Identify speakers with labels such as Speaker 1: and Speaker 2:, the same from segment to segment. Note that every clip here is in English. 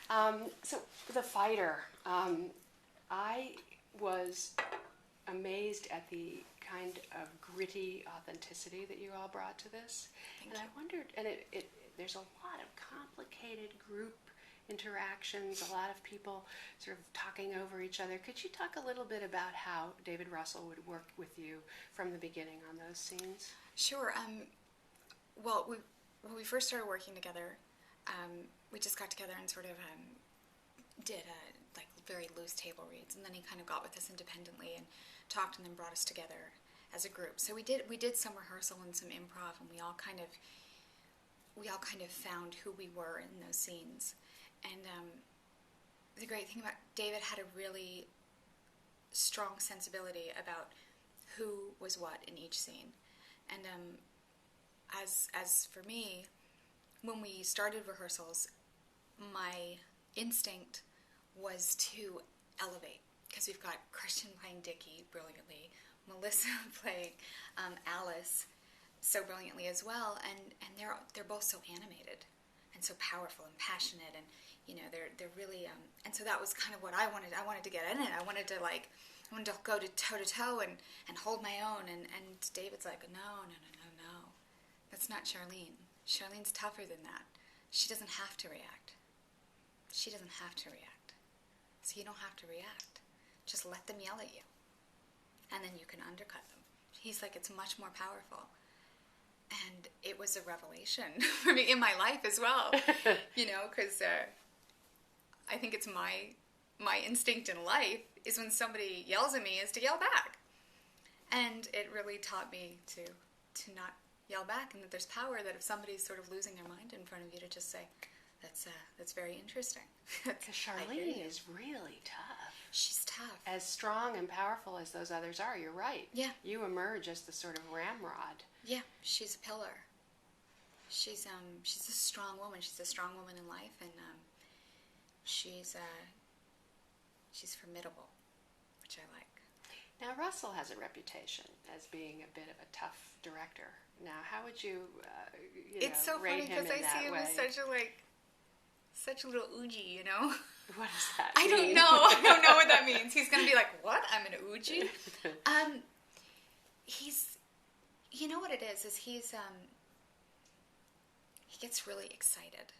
Speaker 1: So the fighter, I was amazed at the kind of gritty authenticity that you all brought to this.
Speaker 2: Thank
Speaker 1: And
Speaker 2: you.
Speaker 1: I wondered, and there's a lot of complicated group interactions, a lot of people sort of talking over each other. Could you talk a little bit about how David Russell would work with you from the beginning on those scenes?
Speaker 2: Sure. Well, when we first started working together, we just got together and sort of did like very loose table reads, and then he kind of got with us independently and talked, and then brought us together as a group. So we did some rehearsal and some improv, and we all kind of found who we were in those scenes. And the great thing about David had a really strong sensibility about who was what in each scene. And as for me, when we started rehearsals, my instinct was to elevate, because we've got Christian playing Dickie brilliantly, Melissa playing Alice so brilliantly as well, and they're both so animated and so powerful and passionate, and they're really and so that was kind of what I wanted. I wanted to get in it. I wanted to go to toe to toe and hold my own. And David's like, no, that's not Charlene. Charlene's tougher than that. She doesn't have to react. She doesn't have to react. So you don't have to react. Just let them yell at you, and then you can undercut them. He's like, it's much more powerful. And it was a revelation for me in my life as well, because I think it's my instinct in life is when somebody yells at me is to yell back. And it really taught me to not yell back, and that there's power, that if somebody's sort of losing their mind in front of you, to just say, that's very interesting.
Speaker 1: Because Charlene is really tough.
Speaker 2: She's tough.
Speaker 1: As strong and powerful as those others are, you're right.
Speaker 2: Yeah.
Speaker 1: You emerge as the sort of ramrod.
Speaker 2: Yeah, she's a pillar. She's a strong woman. She's a strong woman in life, and she's formidable, which I like.
Speaker 1: Now, Russell has a reputation as being a bit of a tough director. Now, how would you,
Speaker 2: it's so
Speaker 1: rate
Speaker 2: funny
Speaker 1: him in
Speaker 2: because I
Speaker 1: that
Speaker 2: see him
Speaker 1: way?
Speaker 2: as such a little oogie,
Speaker 1: What does that
Speaker 2: I
Speaker 1: mean?
Speaker 2: don't know. I don't know what that means. He's going to be like, what? I'm an oogie? He's, you know what it is he gets really excited.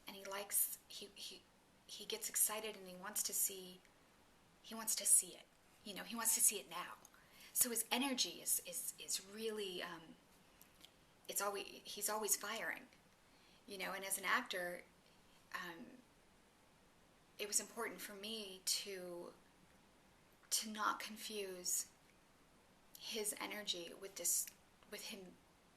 Speaker 2: And he gets excited, and he wants to see it. He wants to see it now. So his energy is really, he's always firing, and as an actor, it was important for me to not confuse his energy with him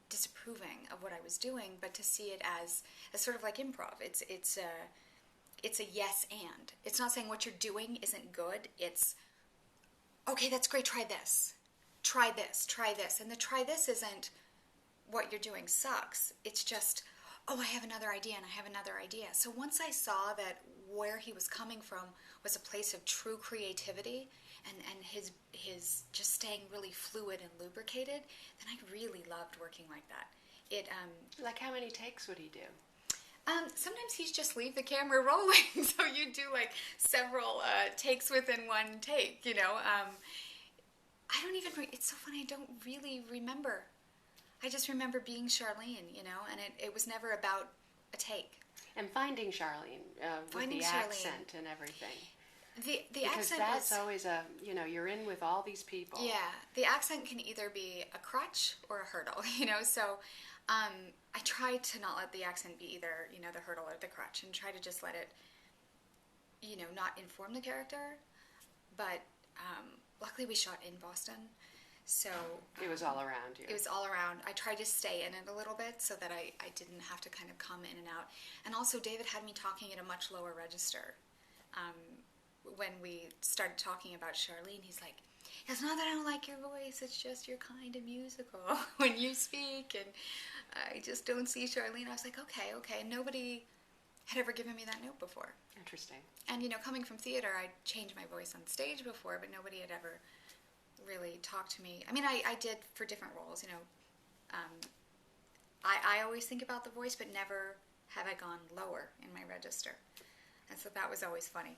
Speaker 2: disapproving of what I was doing, but to see it as sort of like improv. It's a yes and. It's not saying what you're doing isn't good. It's, okay, that's great, try this. Try this, try this. And the try this isn't what you're doing sucks. It's just, oh, I have another idea, and I have another idea. So once I saw that where he was coming from was a place of true creativity, and his just staying really fluid and lubricated, then I really loved working like that.
Speaker 1: Like, how many takes would he do?
Speaker 2: Sometimes he's just leave the camera rolling, so you do like several takes within one take, I don't even, it's so funny, I don't really remember. I just remember being Charlene, and it was never about a take.
Speaker 1: And finding Charlene, with the accent and everything.
Speaker 2: The
Speaker 1: because
Speaker 2: accent
Speaker 1: that's
Speaker 2: is,
Speaker 1: always you're in with all these people.
Speaker 2: Yeah, the accent can either be a crutch or a hurdle, so I try to not let the accent be either, the hurdle or the crutch, and try to just let it, not inform the character, but luckily we shot in Boston, so...
Speaker 1: it was all around you.
Speaker 2: It was all around. I tried to stay in it a little bit so that I didn't have to kind of come in and out. And also David had me talking at a much lower register. When we started talking about Charlene, he's like, it's not that I don't like your voice, it's just you're kind of musical when you speak, and I just don't see Charlene. I was like, okay. And nobody had ever given me that note before.
Speaker 1: Interesting. And,
Speaker 2: coming from theater, I'd changed my voice on stage before, but nobody had ever really talked to me. I mean, I did for different roles, I always think about the voice, but never have I gone lower in my register. And so that was always funny.